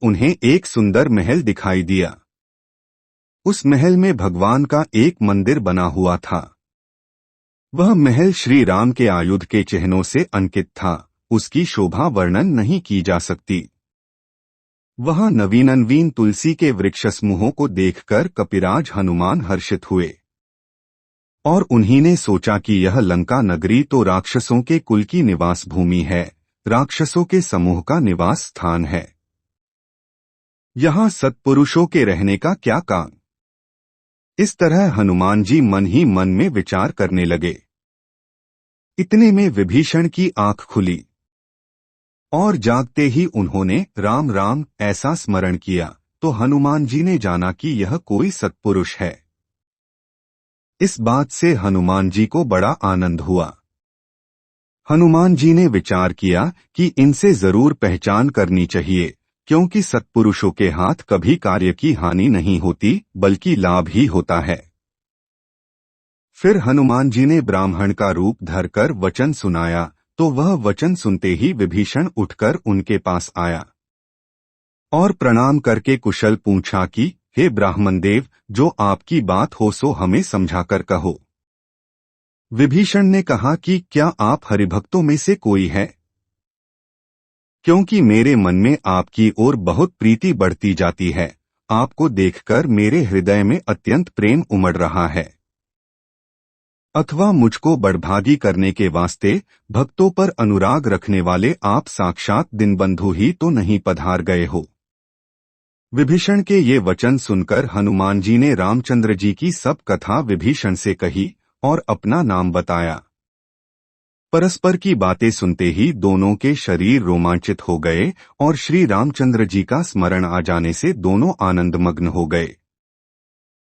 उन्हें एक सुंदर महल दिखाई दिया। उस महल में भगवान का एक मंदिर बना हुआ था। वह महल श्री राम के आयुध के चिन्हों से अंकित था। उसकी शोभा वर्णन नहीं की जा सकती। वहां नवीन नवीन तुलसी के वृक्ष समूहों को देखकर कपिराज हनुमान हर्षित हुए और उन्हीं ने सोचा कि यह लंका नगरी तो राक्षसों के कुल की निवास भूमि है, राक्षसों के समूह का निवास स्थान है। यहाँ सत्पुरुषों के रहने का क्या काम। इस तरह हनुमान जी मन ही मन में विचार करने लगे। इतने में विभीषण की आंख खुली और जागते ही उन्होंने राम राम ऐसा स्मरण किया तो हनुमान जी ने जाना कि यह कोई सत्पुरुष है। इस बात से हनुमान जी को बड़ा आनंद हुआ। हनुमान जी ने विचार किया कि इनसे जरूर पहचान करनी चाहिए, क्योंकि सत्पुरुषों के हाथ कभी कार्य की हानि नहीं होती बल्कि लाभ ही होता है। फिर हनुमान जी ने ब्राह्मण का रूप धरकर वचन सुनाया तो वह वचन सुनते ही विभीषण उठकर उनके पास आया और प्रणाम करके कुशल पूछा कि हे ब्राह्मण देव, जो आपकी बात हो सो हमें समझाकर कहो। विभीषण ने कहा कि क्या आप हरिभक्तों में से कोई है? क्योंकि मेरे मन में आपकी ओर बहुत प्रीति बढ़ती जाती है। आपको देखकर मेरे हृदय में अत्यंत प्रेम उमड़ रहा है। अथवा मुझको बड़भागी करने के वास्ते भक्तों पर अनुराग रखने वाले आप साक्षात दीनबंधु ही तो नहीं पधार गए हो। विभीषण के ये वचन सुनकर हनुमान जी ने रामचंद्र जी की सब कथा विभीषण से कही और अपना नाम बताया। परस्पर की बातें सुनते ही दोनों के शरीर रोमांचित हो गए और श्री रामचंद्र जी का स्मरण आ जाने से दोनों आनंदमग्न हो गए।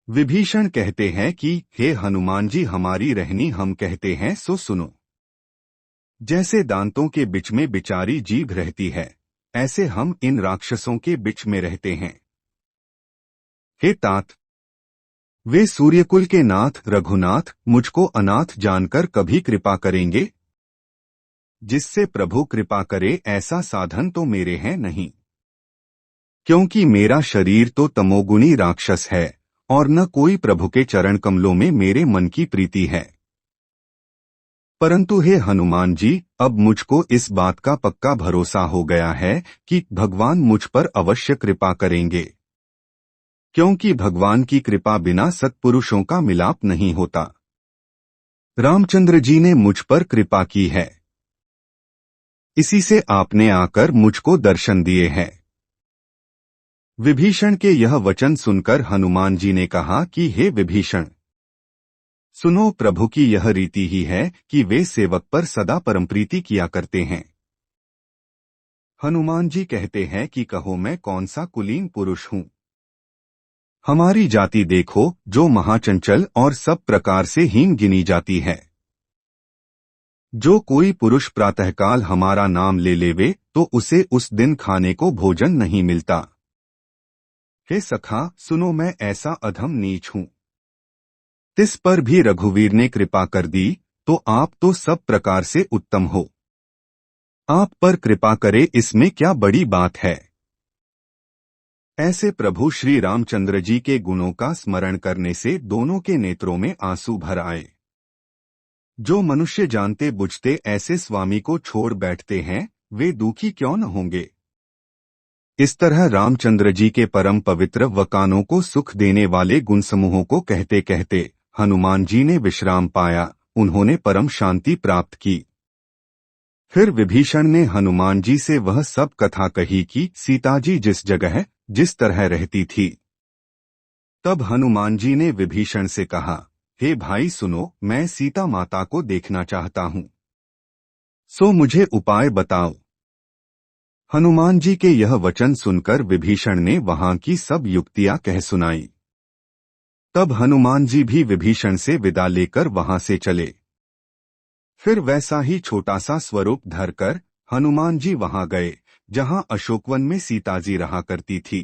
विभीषण कहते हैं कि हे हनुमान जी, हमारी रहनी हम कहते हैं सो सुनो। जैसे दांतों के बीच में बिचारी जीभ रहती है, ऐसे हम इन राक्षसों के बीच में रहते हैं। हे तात, वे सूर्यकुल के नाथ रघुनाथ मुझको अनाथ जानकर कभी कृपा करेंगे? जिससे प्रभु कृपा करे ऐसा साधन तो मेरे हैं नहीं, क्योंकि मेरा शरीर तो तमोगुणी राक्षस है और न कोई प्रभु के चरण कमलों में मेरे मन की प्रीति है। परंतु हे हनुमान जी, अब मुझको इस बात का पक्का भरोसा हो गया है कि भगवान मुझ पर अवश्य कृपा करेंगे, क्योंकि भगवान की कृपा बिना सत्पुरुषों का मिलाप नहीं होता। रामचंद्र जी ने मुझ पर कृपा की है, इसी से आपने आकर मुझको दर्शन दिए हैं। विभीषण के यह वचन सुनकर हनुमान जी ने कहा कि हे विभीषण, सुनो, प्रभु की यह रीति ही है कि वे सेवक पर सदा परमप्रीति किया करते हैं। हनुमान जी कहते हैं कि कहो, मैं कौन सा कुलीन पुरुष हूँ। हमारी जाति देखो, जो महाचंचल और सब प्रकार से हीन गिनी जाती है। जो कोई पुरुष प्रातःकाल हमारा नाम ले लेवे तो उसे उस दिन खाने को भोजन नहीं मिलता। हे सखा सुनो, मैं ऐसा अधम नीच हूँ। तिस पर भी रघुवीर ने कृपा कर दी, तो आप तो सब प्रकार से उत्तम हो। आप पर कृपा करे इसमें क्या बड़ी बात है। ऐसे प्रभु श्री रामचंद्र जी के गुणों का स्मरण करने से दोनों के नेत्रों में आंसू भर आए। जो मनुष्य जानते बुझते ऐसे स्वामी को छोड़ बैठते हैं, वे दुखी क्यों न होंगे। इस तरह रामचंद्र जी के परम पवित्र व कानों को सुख देने वाले गुण समूहों को कहते कहते हनुमान जी ने विश्राम पाया। उन्होंने परम शांति प्राप्त की। फिर विभीषण ने हनुमान जी से वह सब कथा कही कि सीता जी जिस जगह जिस तरह रहती थी। तब हनुमान जी ने विभीषण से कहा, हे भाई सुनो, मैं सीता माता को देखना चाहता हूँ, सो मुझे उपाय बताओ। हनुमान जी के यह वचन सुनकर विभीषण ने वहां की सब युक्तियां कह सुनाई। तब हनुमान जी भी विभीषण से विदा लेकर वहां से चले। फिर वैसा ही छोटा सा स्वरूप धरकर हनुमान जी वहां गए जहां अशोकवन में सीता जी रहा करती थी।